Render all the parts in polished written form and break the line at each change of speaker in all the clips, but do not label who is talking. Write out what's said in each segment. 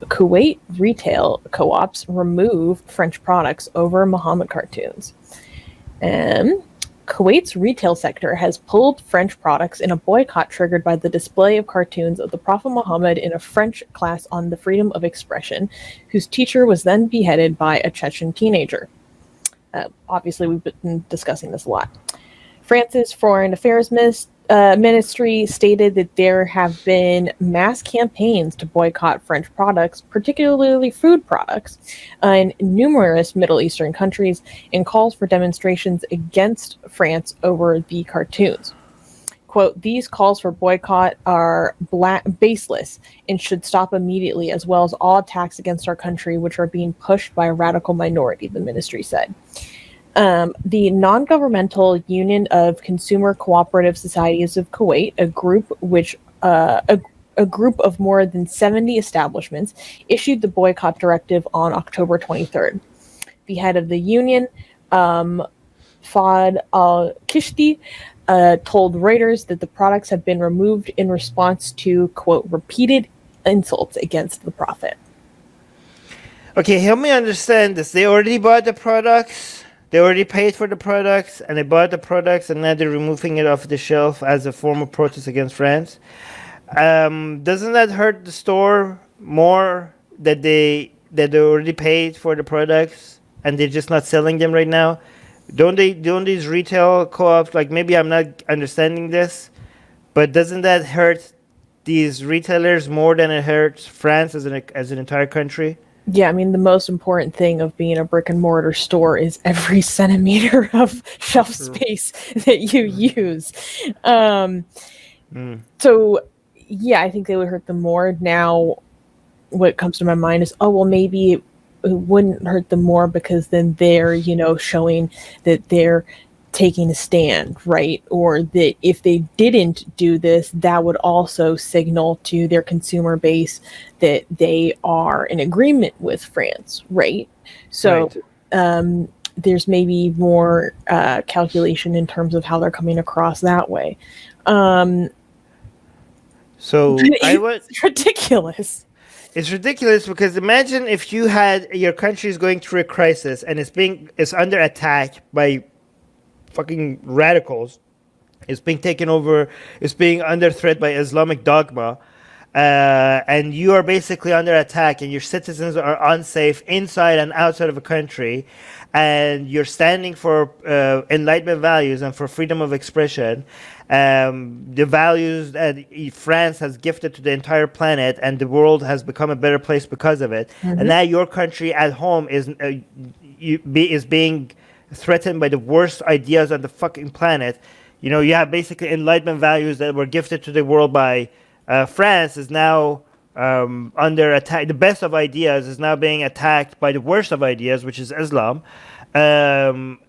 Kuwait retail co-ops remove French products over Mohammed cartoons. Kuwait's retail sector has pulled French products in a boycott triggered by the display of cartoons of the Prophet Mohammad in a French class on the freedom of expression, whose teacher was then beheaded by a Chechen teenager. Obviously, we've been discussing this a lot. France's Foreign Affairs Ministry stated that there have been mass campaigns to boycott French products, particularly food products, in numerous Middle Eastern countries, and calls for demonstrations against France over the cartoons. Quote, these calls for boycott are baseless and should stop immediately, as well as all attacks against our country, which are being pushed by a radical minority, the ministry said. The non-governmental Union of Consumer Cooperative Societies of Kuwait, a group of more than 70 establishments, issued the boycott directive on October 23rd. The head of the union, Fahd Al-Kishti, told Reuters that the products have been removed in response to, quote, repeated insults against the Prophet.
Okay, help me understand this. They already bought the products. They already paid for the products, and they bought the products, and now they're removing it off the shelf as a form of protest against France. Doesn't that hurt the store more that they already paid for the products and they're just not selling them right now? Don't these retail co-ops, like, maybe I'm not understanding this, but doesn't that hurt these retailers more than it hurts France as an entire country?
Yeah, I mean, the most important thing of being a brick and mortar store is every centimeter of shelf space that you use. So, yeah, I think they would hurt them more. Now, what comes to my mind is, oh, well, maybe it wouldn't hurt them more because then they're, showing that they're taking a stand, right? Or that if they didn't do this, that would also signal to their consumer base that they are in agreement with France, right? So there's maybe more calculation in terms of how they're coming across that way. It's ridiculous.
It's ridiculous because imagine if you had your country is going through a crisis and it's under attack by fucking radicals. It's being taken over. It's being under threat by Islamic dogma. And you are basically under attack and your citizens are unsafe inside and outside of a country. And you're standing for Enlightenment values and for freedom of expression. The values that France has gifted to the entire planet, and the world has become a better place because of it. Mm-hmm. And now your country at home is being threatened by the worst ideas on the fucking planet. You have basically Enlightenment values that were gifted to the world by France is now under attack. The best of ideas is now being attacked by the worst of ideas, which is Islam. And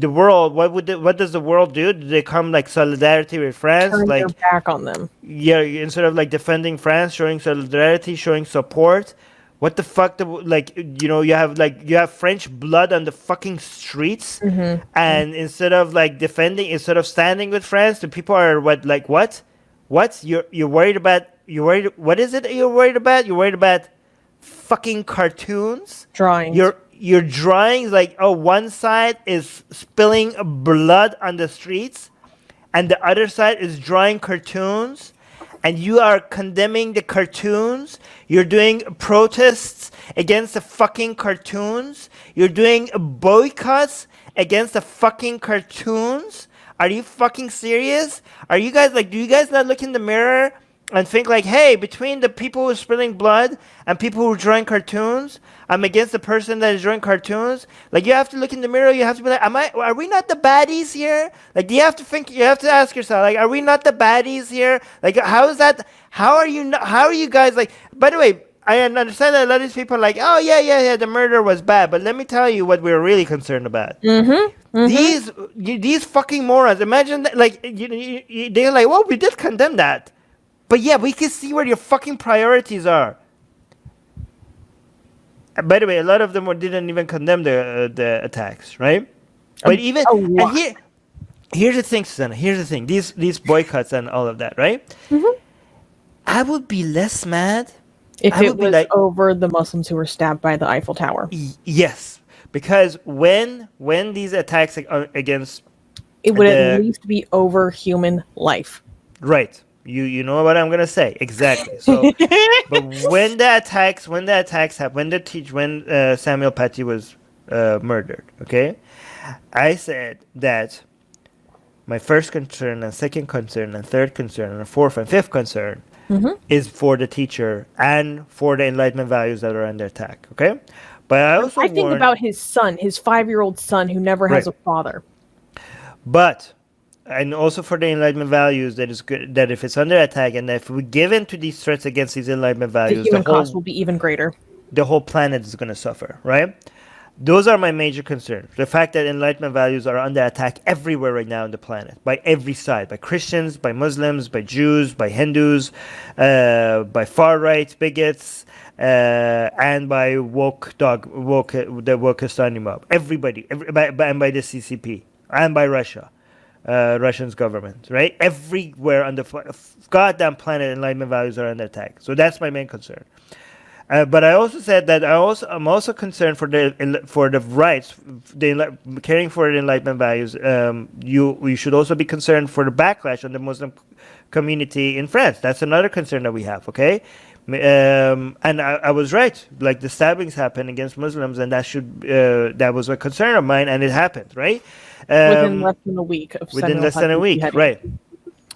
the world, what does the world do? Do they come like solidarity with France?
Turn their back on them.
Yeah, instead of like defending France, showing solidarity, showing support. What the fuck? You have French blood on the fucking streets, mm-hmm. and instead of instead of standing with France, the people are what? You're worried about? What is it you're worried about? You're worried about fucking cartoons,
drawings.
Your drawings, one side is spilling blood on the streets, and the other side is drawing cartoons. And you are condemning the cartoons. You're doing protests against the fucking cartoons. You're doing boycotts against the fucking cartoons. Are you fucking serious? Are you guys do you guys not look in the mirror and think hey, between the people who are spilling blood and people who are drawing cartoons, I'm against the person that is drawing cartoons? You have to look in the mirror. You have to be are we not the baddies here? You have to ask yourself, are we not the baddies here? How is that? How are you guys by the way, I understand that a lot of these people are oh, yeah, the murder was bad. But let me tell you what we're really concerned about.
Mm-hmm. Mm-hmm.
These fucking morons, imagine that, they're well, we did condemn that. But yeah, we can see where your fucking priorities are. By the way, a lot of them didn't even condemn the attacks, right? But even and here's the thing, Susanna. Here's the thing. These boycotts and all of that, right?
Mm-hmm.
I would be less mad
If
I
it
would be
was
like,
over the Muslims who were stabbed by the Eiffel Tower,
yes, because when these attacks against
it would at
the
least be over human life.
right, you know what I'm gonna say exactly. So, but when the attacks happened, when Samuel Paty was murdered, okay, I said that my first concern and second concern and third concern and fourth and fifth concern is for the teacher and for the Enlightenment values that are under attack. Okay, but I also
I think
warned,
about his son, his 5-year-old son who never has
right,
a father.
but and also for the Enlightenment values that is good, that if it's under attack and if we give in to these threats against these Enlightenment
The
values,
human cost will be even greater.
the whole planet is going to suffer, right? Those are my major concerns. The fact that Enlightenment values are under attack everywhere right now on the planet, by every side, by Christians, by Muslims, by Jews, by Hindus, by far right bigots, and by the wokistani mob. Everybody, and by the CCP, and by Russia, Russian's government, right? Everywhere on the goddamn planet, Enlightenment values are under attack. So that's my main concern. But I also said that I'm also concerned for the rights, caring for the Enlightenment values. You should also be concerned for the backlash on the Muslim community in France. That's another concern that we have. Okay, and I was right. Like the stabbings happened against Muslims, and that was a concern of mine, and it happened. Right,
Within less than a week of
within
Samuel
less than a
Paty's
week.
beheading.
Right.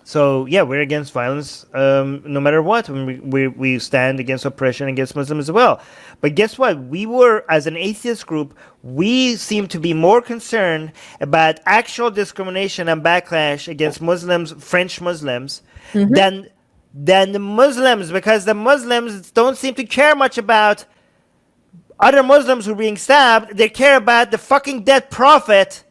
So yeah, we're against violence, no matter what. We stand against oppression against Muslims as well. But guess what? We were, as an atheist group, we seem to be more concerned about actual discrimination and backlash against Muslims, French Muslims, than the Muslims, because the Muslims don't seem to care much about other Muslims who are being stabbed. They care about the fucking dead prophet,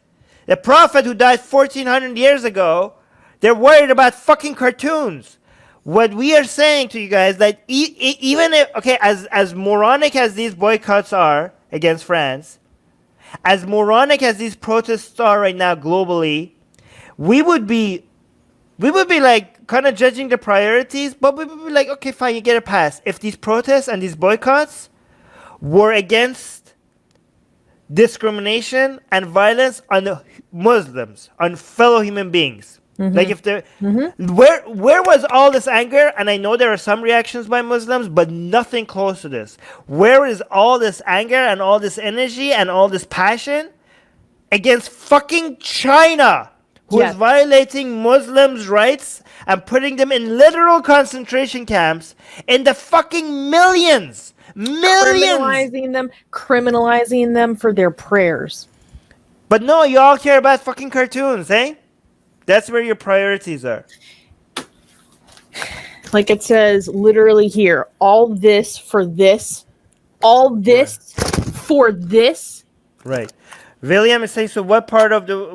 the prophet who died 1400 years ago. They're worried about fucking cartoons. What we are saying to you guys, that even if, okay, as moronic as these boycotts are against France, as moronic as these protests are right now globally, we would be like kind of judging the priorities, but we would be like, okay, fine, you get a pass. If these protests and these boycotts were against discrimination and violence on the Muslims, on fellow human beings. Like if where was all this anger? And I know there are some reactions by Muslims, but nothing close to this. Where is all this anger and all this energy and all this passion against fucking China, who is violating Muslims' rights and putting them in literal concentration camps in the fucking millions.
Criminalizing them for their prayers.
But no, you all care about fucking cartoons, eh? That's where your priorities are.
Like it says literally here, all this for this, all this for this.
Right. William is saying, so what part of the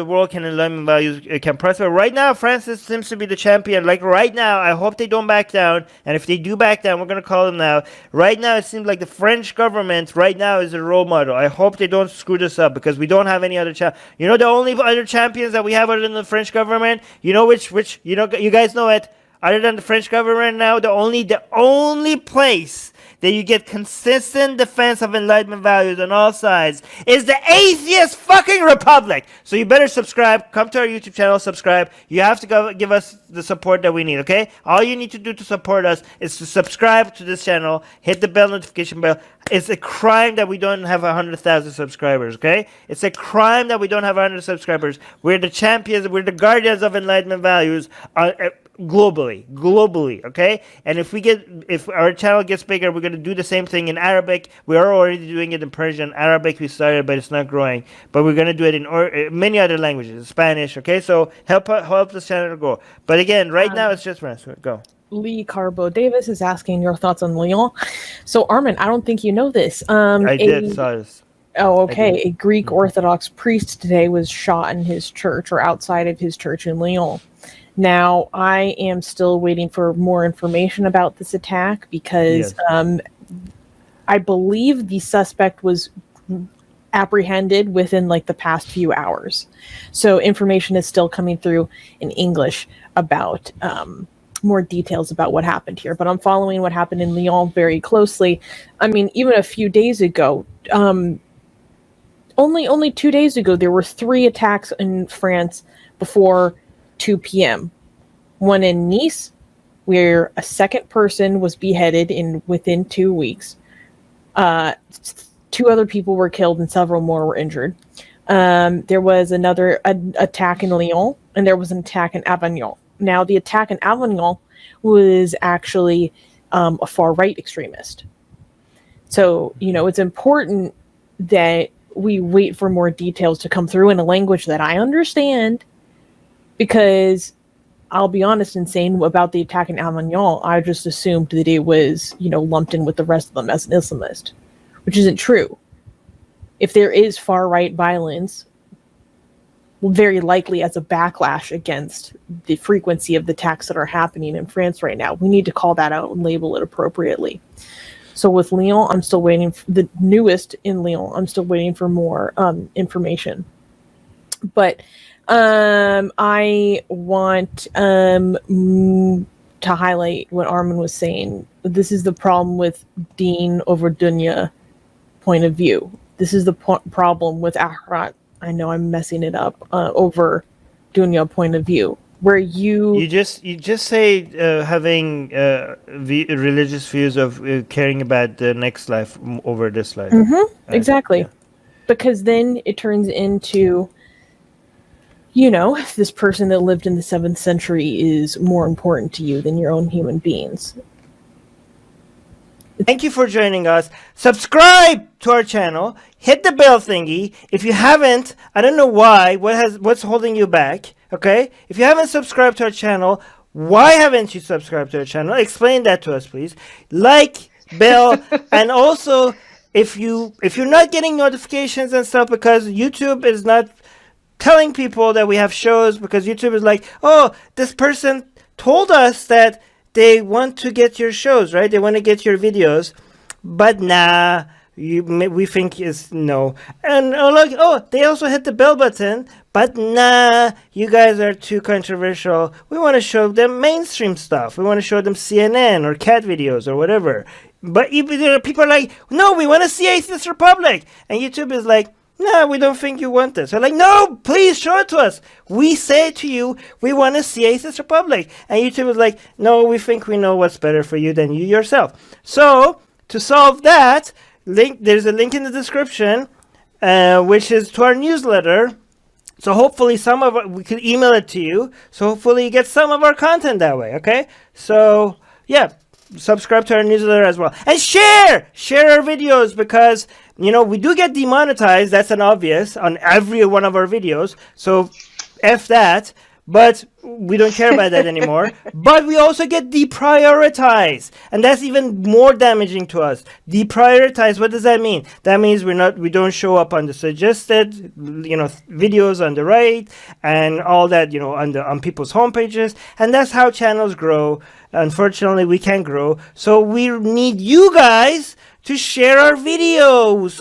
world can Enlightenment values can prosper? Right now, France seems to be the champion. Like right now, I hope they don't back down. And if they do back down, we're gonna call them now. Right now, it seems like the French government right now is a role model. I hope they don't screw this up, because we don't have any other You know the only other champions that we have other than the French government. You know which you know, you guys know it. Other than the French government now, the only place that you get consistent defense of Enlightenment values on all sides is the atheist fucking republic. So you better subscribe. Come to our YouTube channel, subscribe. You have to go give us the support that we need, okay? All you need to do to support us is to subscribe to this channel, hit the bell notification bell. It's a crime that we don't have 100,000 subscribers, okay? It's a crime that we don't have 100 subscribers. We're the champions, we're the guardians of Enlightenment values globally, okay? And if our channel gets bigger, we're going to do the same thing in Arabic. We are already doing it in Persian. Arabic we started, but it's not growing. But we're going to do it in many other languages, Spanish, okay? So help this channel grow. But again, right now it's just France. Go.
Lee Carbo Davis is asking your thoughts on Lyon. So Armin, I don't think you know this.
Saw this.
Oh, okay. A Greek Orthodox priest today was shot in his church, or outside of his church in Lyon. Now, I am still waiting for more information about this attack, because I believe the suspect was apprehended within like the past few hours. So information is still coming through in English about more details about what happened here, but I'm following what happened in Lyon very closely. I mean, even a few days ago, only 2 days ago, there were 3 attacks in France before 2 p.m. One in Nice, where a second person was beheaded within 2 weeks. 2 other people were killed and several more were injured. There was another attack in Lyon, and there was an attack in Avignon. Now, the attack in Avignon was actually a far-right extremist. So, it's important that we wait for more details to come through in a language that I understand, because I'll be honest in saying about the attack in Avignon, I just assumed that it was, lumped in with the rest of them as an Islamist, which isn't true. If there is far-right violence, very likely as a backlash against the frequency of the attacks that are happening in France right now, we need to call that out and label it appropriately. So with Lyon, I'm still waiting for the newest in Lyon. I'm still waiting for more information. But I want to highlight what Armin was saying. This is the problem with Deen over Dunya point of view. This is the problem with Ahrat. I know I'm messing it up. Over Dunya point of view, where you
just say having religious views of caring about the next life over this life.
Exactly. Yeah. Because then it turns into, this person that lived in the 7th century is more important to you than your own human beings.
Thank you for joining us. Subscribe to our channel. Hit the bell thingy. If you haven't, I don't know why. What's holding you back? Okay? If you haven't subscribed to our channel, why haven't you subscribed to our channel? Explain that to us, please. Like, bell, and also if you're not getting notifications and stuff because YouTube is not telling people that we have shows, because YouTube is like, oh, this person told us that they want to get your shows, right? They want to get your videos, but nah, we think is no. And they also hit the bell button, but nah, you guys are too controversial. We want to show them mainstream stuff. We want to show them CNN or cat videos or whatever. But people are like, no, we want to see Atheist Republic. And YouTube is like, no, we don't think you want this. They're like, no, please show it to us. We say to you, we want to see Atheist Republic. And YouTube is like, no, we think we know what's better for you than you yourself. So, to solve that, there's a link in the description, which is to our newsletter. So hopefully we could email it to you. So hopefully you get some of our content that way, okay? So, yeah. Subscribe to our newsletter as well, and share our videos, because we do get demonetized. That's an obvious on every one of our videos, so F that. But we don't care about that anymore. But we also get deprioritized, and that's even more damaging to us. Deprioritized, what does that mean? That means we don't show up on the suggested videos on the right and all that on people's homepages, and that's how channels grow. Unfortunately, we can't grow, so we need you guys to share our videos.